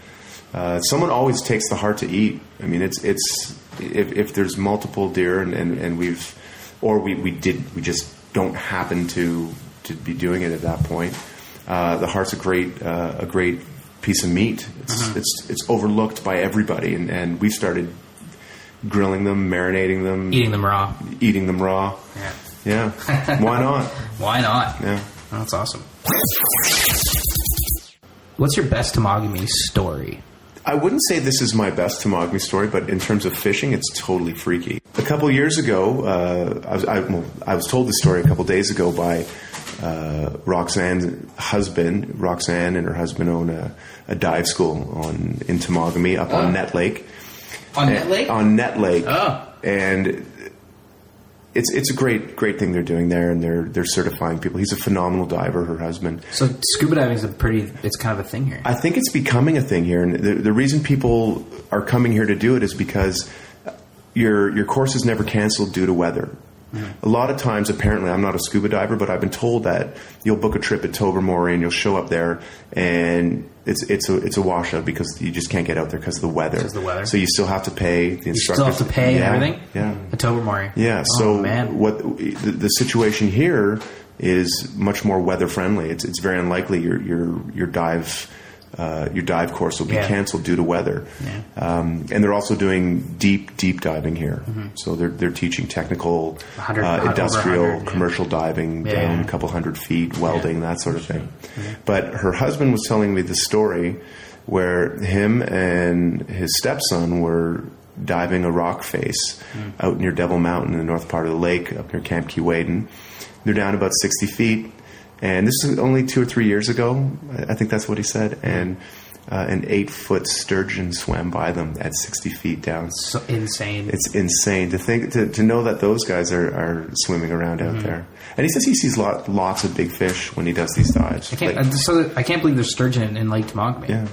someone always takes the heart to eat. I mean, it's if there's multiple deer and we just don't happen to be doing it at that point. The heart's a great piece of meat. It's overlooked by everybody, and we started grilling them, marinating them, eating them raw. Yeah. Why not? Why not? Yeah. Oh, that's awesome. What's your best Temagami story? I wouldn't say this is my best Temagami story, but in terms of fishing, it's totally freaky. A couple years ago, I was told the story a couple days ago by Roxanne's husband. Roxanne and her husband own a dive school in Temagami up on Net Lake. On Net Lake? On Net Lake. Oh. And it's a great thing they're doing there, and they're certifying people. He's a phenomenal diver, her husband. So scuba diving is it's kind of a thing here. I think it's becoming a thing here, and the reason people are coming here to do it is because your course is never canceled due to weather. Mm-hmm. A lot of times, apparently, I'm not a scuba diver, but I've been told that you'll book a trip at Tobermory and you'll show up there, and it's a washout because you just can't get out there because of the weather. So you still have to pay the instructors. You still have to pay everything? Yeah. At Tobermory. Yeah. Oh, man. What the situation here is much more weather friendly. It's very unlikely your dive course will be canceled due to weather. Yeah. And they're also doing deep diving here. Mm-hmm. So they're teaching technical, industrial, commercial diving down a couple hundred feet, welding, that sort of thing. Mm-hmm. But her husband was telling me the story where him and his stepson were diving a rock face out near Devil Mountain in the north part of the lake, up near Camp Keewaydin. They're down about 60 feet. And this is only 2 or 3 years ago. I think that's what he said. And an 8-foot sturgeon swam by them at 60 feet down. So insane. It's insane to think to know that those guys are swimming around out there. And he says he sees lots of big fish when he does these dives. I can't believe there's sturgeon in Lake Temagami. Yeah,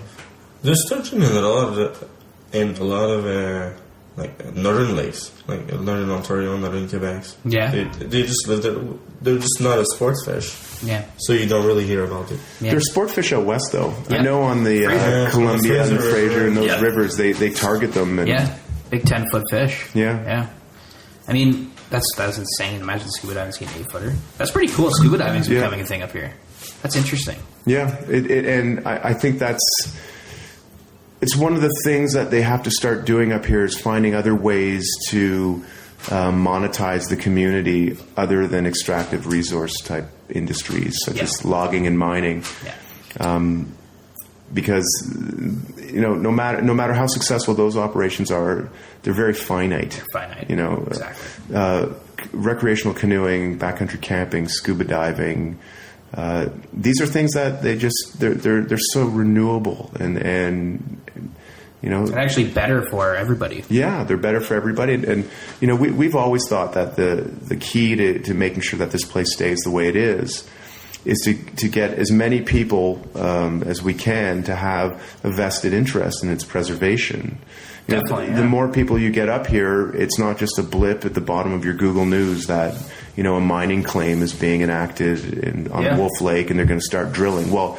there's sturgeon in a lot of like northern lakes, like northern Ontario, northern Quebec. Yeah, they just live there. They're just not a sports fish. Yeah, so you don't really hear about it. Yeah. There's sport fish out west, though. Yeah. I know on the Columbia and the Fraser and those rivers, they target them. And big 10-foot fish. Yeah. I mean, that's insane. Imagine scuba diving seeing an 8-footer. That's pretty cool. Scuba diving is becoming a thing up here. That's interesting. Yeah, and I think it's one of the things that they have to start doing up here is finding other ways to monetize the community other than extractive resource type industries such as logging and mining. Yeah. Because no matter how successful those operations are, they're very finite. They're finite. Exactly. Recreational canoeing, backcountry camping, scuba diving. These are things that they're so renewable and they're actually better for everybody. Yeah, they're better for everybody. And we've always thought that the key to making sure that this place stays the way it is to get as many people as we can to have a vested interest in its preservation. Definitely. The more people you get up here, it's not just a blip at the bottom of your Google News that a mining claim is being enacted on Wolf Lake and they're going to start drilling. Well,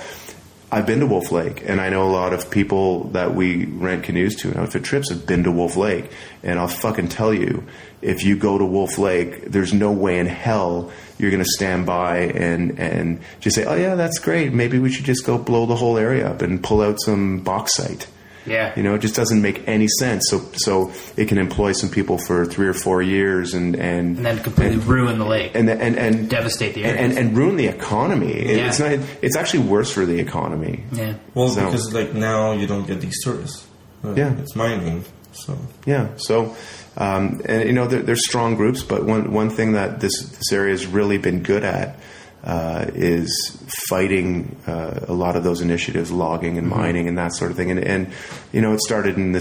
I've been to Wolf Lake, and I know a lot of people that we rent canoes to and outfit trips have been to Wolf Lake. And I'll fucking tell you, if you go to Wolf Lake, there's no way in hell you're going to stand by and just say, oh, yeah, that's great. Maybe we should just go blow the whole area up and pull out some bauxite. Yeah. It just doesn't make any sense. So it can employ some people for 3 or 4 years and then completely ruin the lake and devastate the area and ruin the economy. Yeah. It's actually worse for the economy. Yeah. Well, because now you don't get these tourists. It's mining. So yeah. So there's strong groups, but one thing that this area has really been good at is fighting a lot of those initiatives, logging and mining and that sort of thing. And it started in the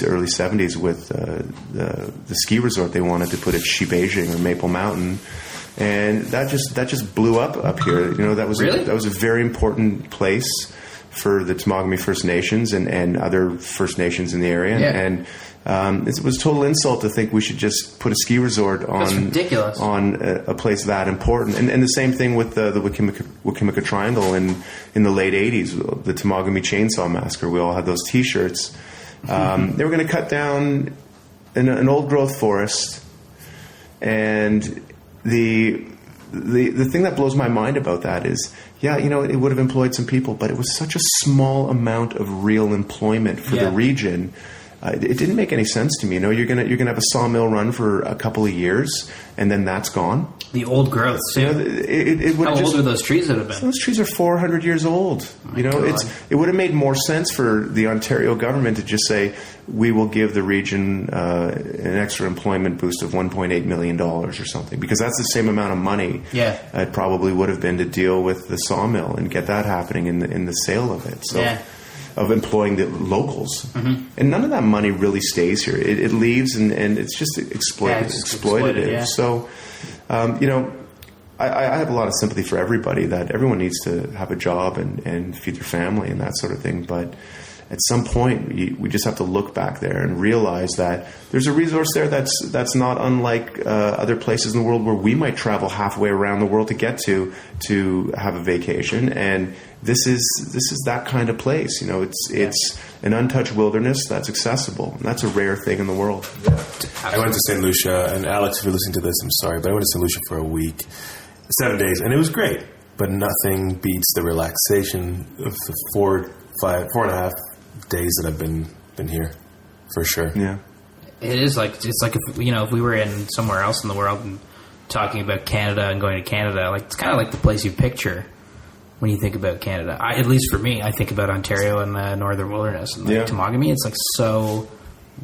early 70s with the ski resort they wanted to put at Shibejing or Maple Mountain. And that just blew up here. That was a very important place for the Temagami First Nations and other First Nations in the area. Yeah. And it was a total insult to think we should just put a ski resort on a place that important. And the same thing with the Wikimeca Triangle in the late 80s, the Temagami Chainsaw Massacre. We all had those T-shirts. They were going to cut down an old growth forest, and the thing that blows my mind about that is, it would have employed some people, but it was such a small amount of real employment for the region It didn't make any sense to me. You're gonna have a sawmill run for a couple of years, and then that's gone. The old growth, too. How old are those trees that have been? Those trees are 400 years old. It would have made more sense for the Ontario government to just say, we will give the region an extra employment boost of $1.8 million or something, because that's the same amount of money it probably would have been to deal with the sawmill and get that happening in the sale of it. So, of employing the locals. Mm-hmm. And none of that money really stays here. It leaves and it's just exploitative. So, I have a lot of sympathy for everybody, that everyone needs to have a job and feed their family and that sort of thing. But at some point, we just have to look back there and realize that there's a resource there that's not unlike other places in the world where we might travel halfway around the world to get to have a vacation. And this is that kind of place. It's an untouched wilderness that's accessible, and that's a rare thing in the world. Yeah. I went to St. Lucia, and Alex, if you're listening to this, I'm sorry, but I went to St. Lucia for a week, 7 days, and it was great. But nothing beats the relaxation of the 4.5 days that I've been here, for sure. Yeah, it's like if we were in somewhere else in the world and talking about Canada and going to Canada, like it's kind of like the place you picture when you think about Canada. At least for me, I think about Ontario and the Northern Wilderness and Temagami. It's like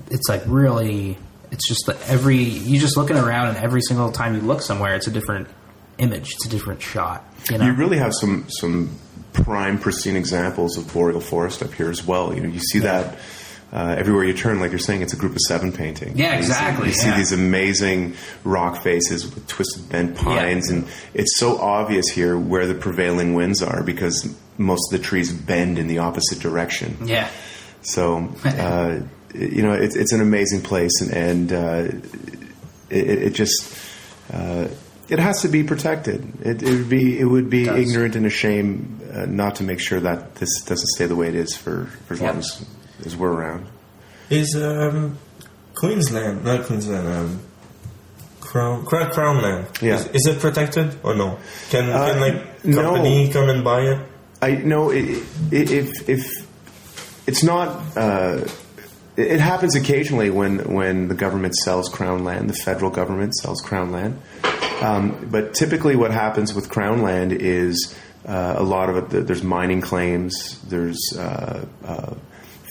it's like really, it's just you just looking around, and every single time you look somewhere, it's a different image, it's a different shot. You really have some prime, pristine examples of boreal forest up here as well. You see that everywhere you turn, like you're saying, it's a group of 7 painting. Yeah, exactly. You see these amazing rock faces with twisted bent pines, and it's so obvious here where the prevailing winds are, because most of the trees bend in the opposite direction. Yeah. So, it's an amazing place, and it just... it has to be protected. It would be ignorant and a shame not to make sure that this doesn't stay the way it is for as long as we're around. Is Queensland, not Queensland, Crown Land? Yeah. Is it protected or no? Can company come and buy it? I know if it's not. It happens occasionally when the government sells Crown land. The federal government sells Crown land. But typically what happens with Crown land is a lot of it, there's mining claims, there's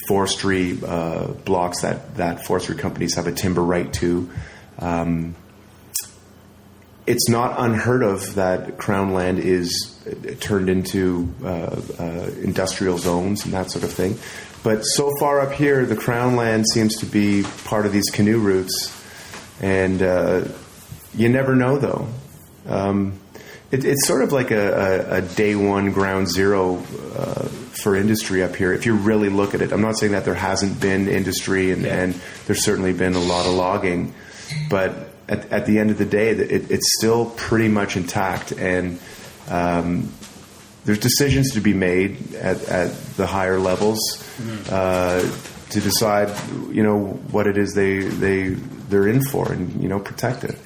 forestry blocks that forestry companies have a timber right to. It's not unheard of that Crown land is turned into industrial zones and that sort of thing. But so far up here, the Crown land seems to be part of these canoe routes, and you never know, though. It's sort of like a day one, ground zero for industry up here, if you really look at it. I'm not saying that there hasn't been industry, and there's certainly been a lot of logging, but at the end of the day, it's still pretty much intact, and there's decisions to be made at the higher levels to decide, what it is they're in for, and protect it.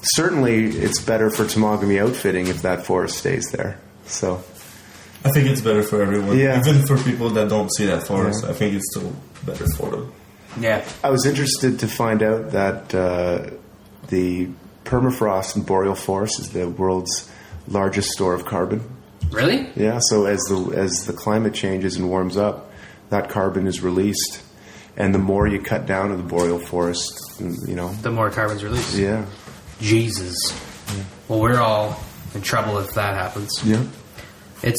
Certainly, it's better for Temagami outfitting if that forest stays there. So, I think it's better for everyone. Yeah. Even for people that don't see that forest, I think it's still better for them. Yeah. I was interested to find out that the permafrost in boreal forest is the world's largest store of carbon. Really? Yeah. So as the climate changes and warms up, that carbon is released, and the more you cut down of the boreal forest, the more carbon's released. Yeah. Jesus. Yeah. Well, we're all in trouble if that happens. Yeah. This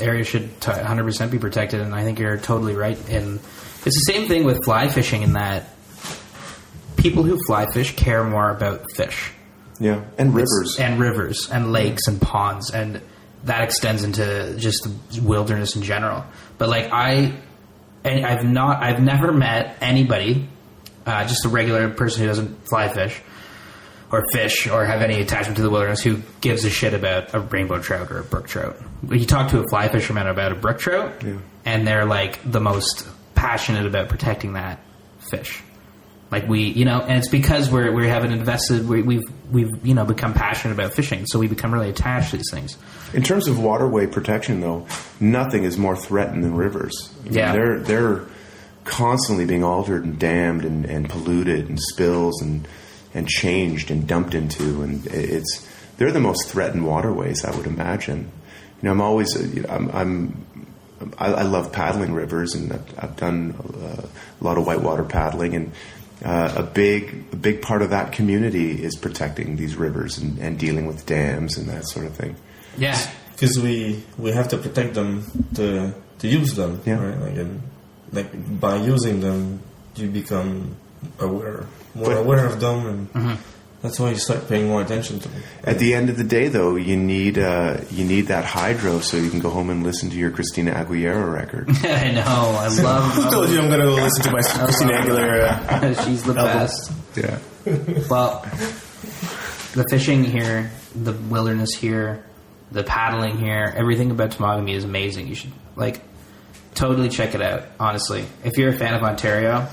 area should 100% be protected, and I think you're totally right. And it's the same thing with fly fishing, in that people who fly fish care more about fish. Yeah, and rivers. And lakes and ponds, and that extends into just the wilderness in general. But I've never met anybody, just a regular person who doesn't fly fish or fish or have any attachment to the wilderness, who gives a shit about a rainbow trout or a brook trout. You talk to a fly fisherman about a brook trout, and they're like the most passionate about protecting that fish. Like and it's because we haven't invested. We've become passionate about fishing, so we become really attached to these things. In terms of waterway protection, though, nothing is more threatened than rivers. They're constantly being altered and dammed and polluted and spills and changed and dumped into, and they're the most threatened waterways, I would imagine. You know, I'm always I love paddling rivers, and I've done a lot of whitewater paddling, and a big part of that community is protecting these rivers and dealing with dams and that sort of thing. Yeah, because we have to protect them to use them, right? Like by using them, you become more aware of them, and that's why you start paying more attention to them. At the end of the day, though, you need that hydro so you can go home and listen to your Christina Aguilera record. I know. I love. Who told you I'm going to go listen to my Christina Aguilera? She's the best. Yeah. Well, the fishing here, the wilderness here, the paddling here, everything about Temagami is amazing. You should totally check it out. Honestly, if you're a fan of Ontario,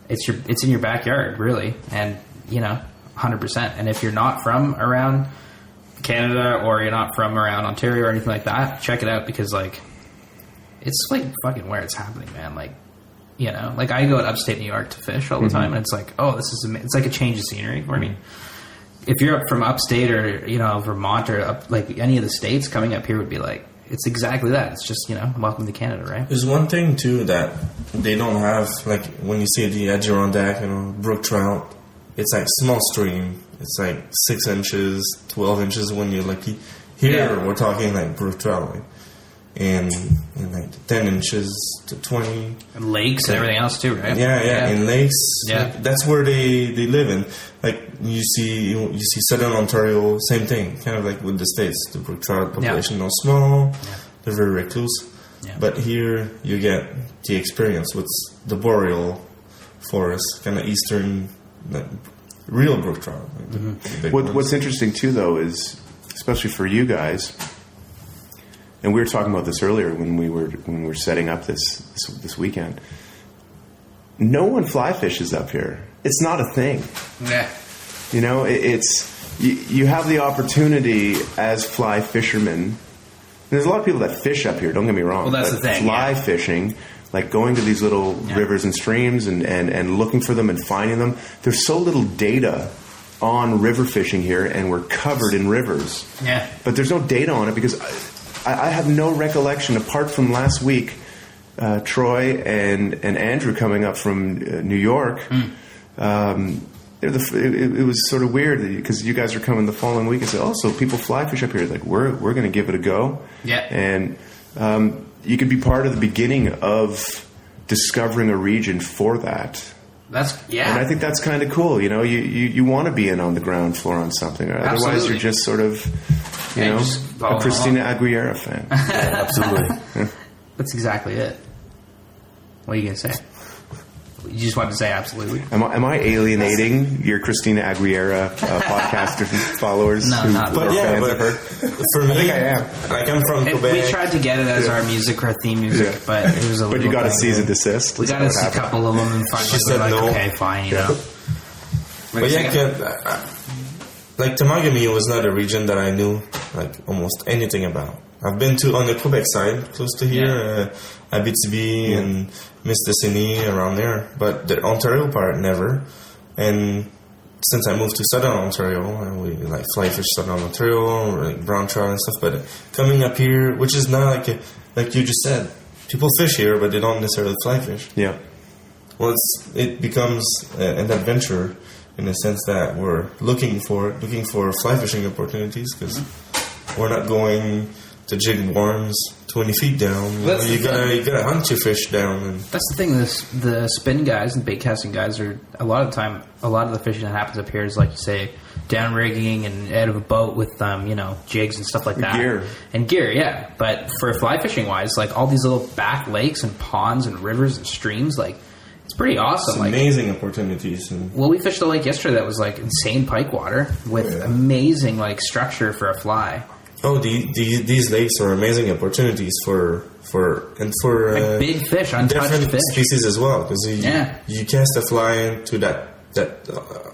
it's in your backyard, really, and 100%. And if you're not from around Canada or you're not from around Ontario or anything like that, check it out, because it's fucking where it's happening, man. I go to upstate New York to fish all the time, and it's it's like a change of scenery for me. If you're up from upstate or Vermont or up any of the states, coming up here would be it's exactly that. It's just welcome to Canada, right? There's one thing too that they don't have, when you see the Adirondack, brook trout. It's small stream. It's 6 inches, 12 inches when you're lucky. Here we're talking brook trout, and 10 inches to 20. And lakes and everything else too, right? Yeah. In lakes, that's where they live in. You see Southern Ontario, same thing, kind of with the States. The brook trout population is small. They're very recluse. Yeah. But here you get the experience with the boreal forest, kind of eastern. Real brook trout. What's interesting too, though, is especially for you guys, and we were talking about this earlier when we were setting up this weekend. No one fly fishes up here. It's not a thing. Yeah. You have the opportunity as fly fishermen. There's a lot of people that fish up here. Don't get me wrong. Well, that's the thing. Fly fishing. Going to these little rivers and streams and looking for them and finding them. There's so little data on river fishing here, and we're covered in rivers. Yeah. But there's no data on it because I have no recollection, apart from last week, Troy and Andrew coming up from New York. It was sort of weird because you guys are coming the following week and say, so people fly fish up here. We're going to give it a go. Yeah. And you could be part of the beginning of discovering a region for that. And I think that's kind of cool. You want to be in on the ground floor on something. Otherwise, you're just sort of, a Christina Aguilera fan. Yeah, absolutely. That's exactly it. What are you going to say? You just wanted to say absolutely. Am I alienating your Christina Aguilera podcast followers? No, not but fans but of her? For me, I think I am. I'm from Quebec. We tried to get it as our music, our theme music, but it was a But you got a cease and desist. We got a couple of them, and finally She said no. okay, fine, But Temagami was not a region that I knew almost anything about. I've been on the Quebec side, close to here, Abitibi and Mistassini, around there. But the Ontario part, never. And since I moved to Southern Ontario, we fly fish Southern Ontario, brown trout and stuff. But coming up here, which is not like you just said, people fish here, but they don't necessarily fly fish. Yeah. Well, it becomes an adventure in the sense that we're looking for fly fishing opportunities, because we're not going to jig worms 20 feet down. You gotta hunt your fish down. And that's the thing. The spin guys and bait casting guys are a lot of the fishing that happens up here is, like you say, down rigging and out of a boat with jigs and stuff like that. Gear, yeah. But for fly fishing wise, all these little back lakes and ponds and rivers and streams, it's pretty awesome. It's amazing opportunities. Well, we fished a lake yesterday that was insane pike water with amazing structure for a fly. Oh, these lakes are amazing opportunities for big fish, untouched different fish. species as well, because you cast a fly into that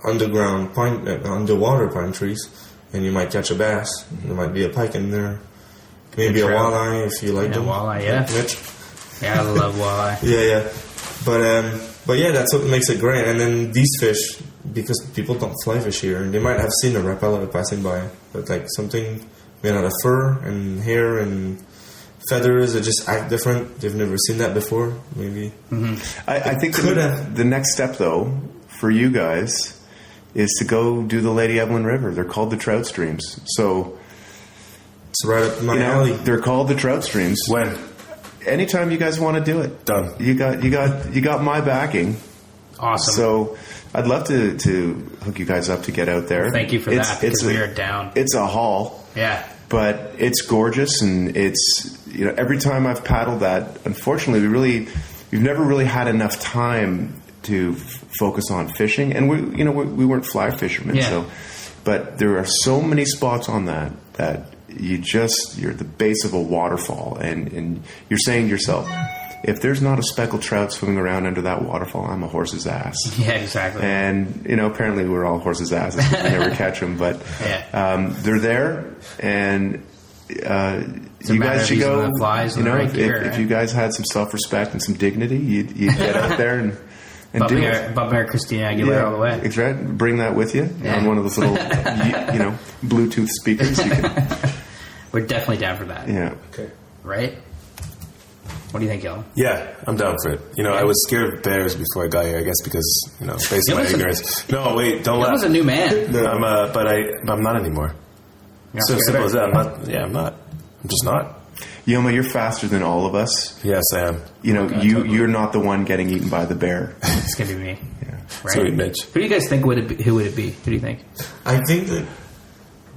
underwater pine trees, and you might catch a bass. There might be a pike in there, maybe a walleye if you like them. Walleye, yeah. Mitch. Yeah, I love walleye. Yeah. But yeah, that's what makes it great. And then these fish, because people don't fly fish here, and they might have seen a rapala passing by, but like something made out of fur and hair and feathers that just act different. They've never seen that before. Maybe. I think the next step, though, for you guys, is to go do the Lady Evelyn River. They're called the trout streams. So it's right up my alley. They're called the trout streams. When? Anytime you guys want to do it. Done. You got my backing. Awesome. So I'd love to hook you guys up to get out there. Thank you for that, because we are down. It's a haul. Yeah. But it's gorgeous, and it's, every time I've paddled that, unfortunately, we've never really had enough time to focus on fishing, and we weren't fly fishermen, but there are so many spots on that you're at the base of a waterfall, and you're saying to yourself, if there's not a speckled trout swimming around under that waterfall, I'm a horse's ass. Yeah, exactly. And, apparently we're all horse's asses. We never catch them. But they're there, and you guys should go. Flies if you guys had some self-respect and some dignity, you'd get out there and do it. Bob Mayor Christina Aguilera all the way. Exactly. Bring that with you on one of those little, Bluetooth speakers. We're definitely down for that. Yeah. Okay. Right? What do you think, Yellen? Yeah, I'm down for it. I was scared of bears before I got here, I guess because, based on my ignorance. No, wait, don't laugh. He was a new man. No, I'm not anymore. So simple as that. I'm not. I'm just not. Yoma, you're faster than all of us. Yes, I am. You're not the one getting eaten by the bear. It's going to be me. Yeah. Right? Sweet Mitch. Who do you guys think who would it be? Who do you think? I think that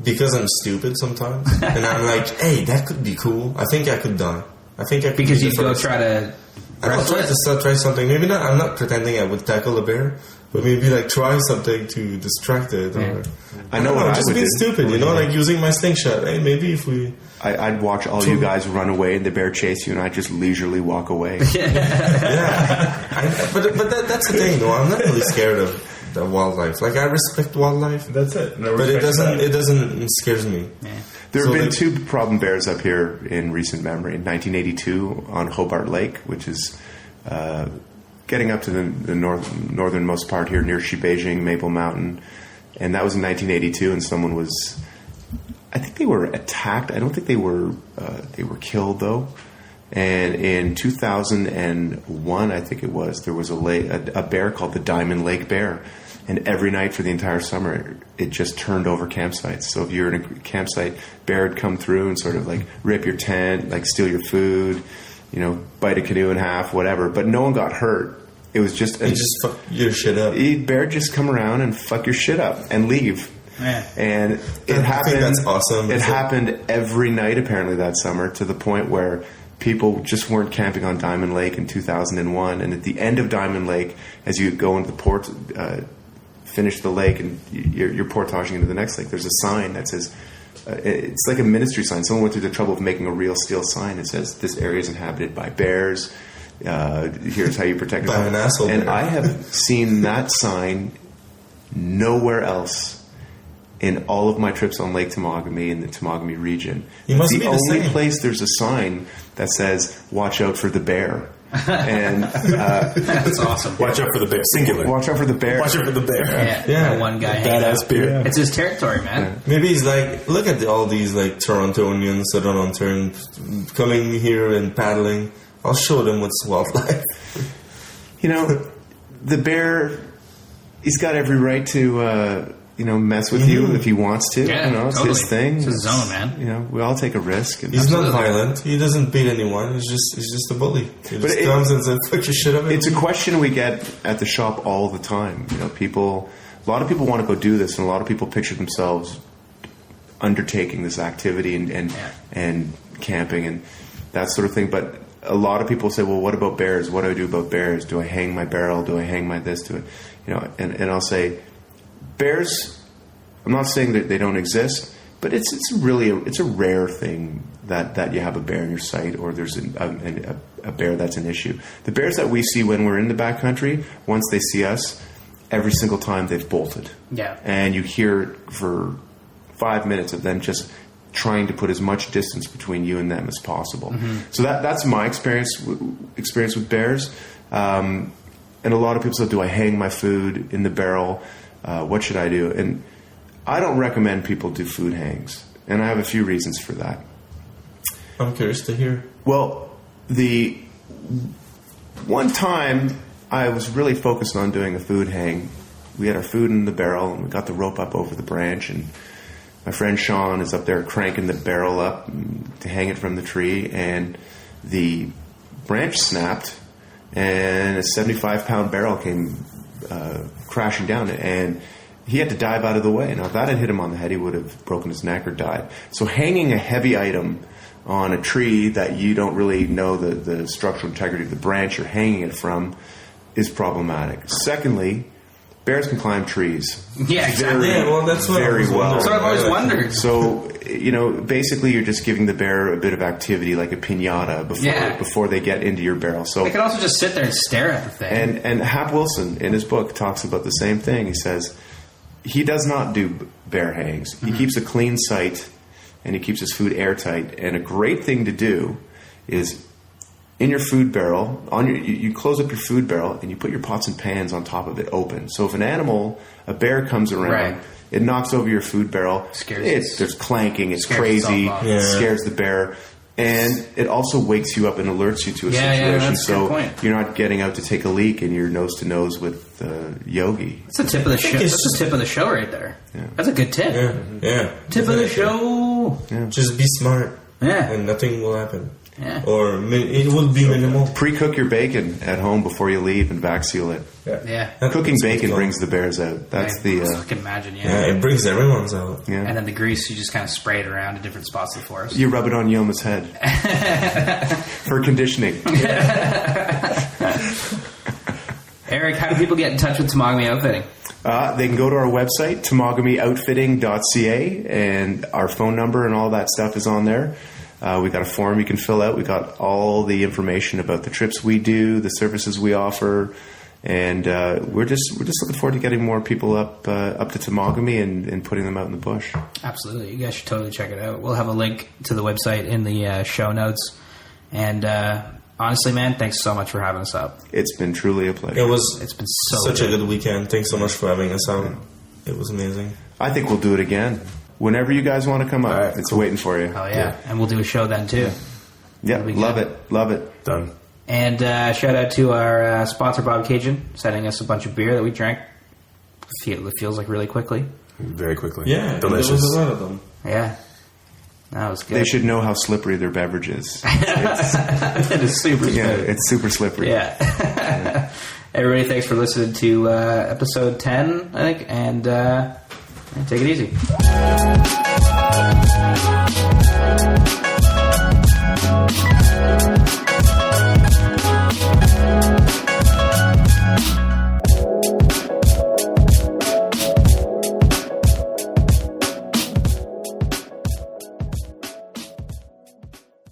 because I'm stupid sometimes, and I'm like, hey, that could be cool. I think I could die. I think I could. Because you go try to. I'll try something. Maybe not. I'm not pretending I would tackle a bear, but maybe like try something to distract it. Or, I know what I just would being do. stupid, like using my slingshot. Hey, maybe if we. I'd watch all you guys run away and the bear chase you, and I'd just leisurely walk away. But that's the thing, though. I'm not really scared of the wildlife. Like, I respect wildlife. That's it. But it doesn't scares me. Yeah. There have been two problem bears up here in recent memory. In 1982 on Hobart Lake, which is getting up to the northernmost part here near Beijing, Maple Mountain. And that was in 1982, and someone was... I think they were attacked. I don't think they were killed, though. And in 2001, I think it was, there was a bear called the Diamond Lake Bear. And every night for the entire summer, it just turned over campsites. So if you're in a campsite, bear would come through and sort of like rip your tent, like steal your food, bite a canoe in half, whatever. But no one got hurt. It was just... just fuck your shit up. Bear just come around and fuck your shit up and leave. Yeah. And it happened. I think that's awesome. It happened every night, apparently, that summer, to the point where people just weren't camping on Diamond Lake in 2001. And at the end of Diamond Lake, as you go into the port... finish the lake and you're portaging into the next lake, there's a sign that says it's like a ministry sign. Someone went through the trouble of making a real steel sign. It says this area is inhabited by bears, here's how you protect yourself. By an asshole and bear. I have seen that sign nowhere else in all of my trips on Lake Temagami in the Temagami region. It's the only place there's a sign that says watch out for the bear. And that's awesome. Watch out for the bear. Singular. Watch out for the bear. Watch out for the bear. Yeah. That one guy. Badass bear. Yeah. It's his territory, man. Yeah. Maybe he's like, look at all these like Torontonians, Southern Ontarians coming here and paddling. I'll show them what's wildlife. The bear, he's got every right to mess with you if he wants to. Yeah, it's totally. his thing. It's his zone, man. We all take a risk. And he's not violent. He doesn't beat anyone. He's just a bully. He just comes and says, "Fuck your shit up." It's a question we get at the shop all the time. A lot of people want to go do this, and a lot of people picture themselves undertaking this activity and camping and that sort of thing. But a lot of people say, "Well, what about bears? What do I do about bears? Do I hang my barrel? Do I hang my this? Do it?" And I'll say. Bears, I'm not saying that they don't exist, but it's a rare thing that you have a bear in your sight or there's a bear that's an issue. The bears that we see when we're in the backcountry, once they see us, every single time they've bolted. Yeah. And you hear for 5 minutes of them just trying to put as much distance between you and them as possible. So that's my experience with bears. And a lot of people say, do I hang my food in the barrel? What should I do? And I don't recommend people do food hangs. And I have a few reasons for that. I'm curious to hear. Well, the one time I was really focused on doing a food hang. We had our food in the barrel, and we got the rope up over the branch, and my friend Sean is up there cranking the barrel up to hang it from the tree, and the branch snapped, and a 75-pound barrel came crashing down, and he had to dive out of the way. Now, if that had hit him on the head, he would have broken his neck or died. So hanging a heavy item on a tree that you don't really know the structural integrity of the branch you're hanging it from is problematic. Secondly, bears can climb trees. Yeah, exactly. That's what very well. That's what I've always wondered. So, basically you're just giving the bear a bit of activity, like a piñata, before they get into your barrel. So they can also just sit there and stare at the thing. And Hap Wilson, in his book, talks about the same thing. He says he does not do bear hangs. He keeps a clean site, and he keeps his food airtight. And a great thing to do is in your food barrel, you close up your food barrel and you put your pots and pans on top of it open. So if a bear comes around, it knocks over your food barrel. There's clanking, it's crazy, scares the bear. And it also wakes you up and alerts you to a situation. That's a good point. You're not getting out to take a leak and you're nose to nose with Yogi. That's the tip of the show. That's the tip of the show right there. Yeah. That's a good tip. Yeah. Tip of the show. Yeah. Just be smart. Yeah. And nothing will happen. Yeah. Or it will be minimal. Pre-cook your bacon at home before you leave and vac seal it. Yeah. Cooking bacon brings the bears out. That's I can imagine, Yeah, it brings everyone's out. Yeah. And then the grease, you just kind of spray it around in different spots of the forest. You rub it on Yoma's head. For conditioning. Eric, how do people get in touch with Temagami Outfitting? They can go to our website, tamagamioutfitting.ca, and our phone number and all that stuff is on there. We got a form you can fill out. We got all the information about the trips we do, the services we offer, and we're just looking forward to getting more people up to Temagami and putting them out in the bush. Absolutely, you guys should totally check it out. We'll have a link to the website in the show notes. And honestly, man, thanks so much for having us up. It's been truly a pleasure. It's been such a good weekend. Thanks so much for having us out. It was amazing. I think we'll do it again. Whenever you guys want to come up, it's waiting for you. Oh, yeah. And we'll do a show then, too. Yeah, love it. Done. And shout out to our sponsor, Bob Cajun, sending us a bunch of beer that we drank. It feels like really quickly. Very quickly. Yeah, delicious. There was a lot of them. Yeah. That was good. They should know how slippery their beverage is. It is super slippery. Yeah, it's super slippery. Yeah. Everybody, thanks for listening to episode 10, I think, and take it easy.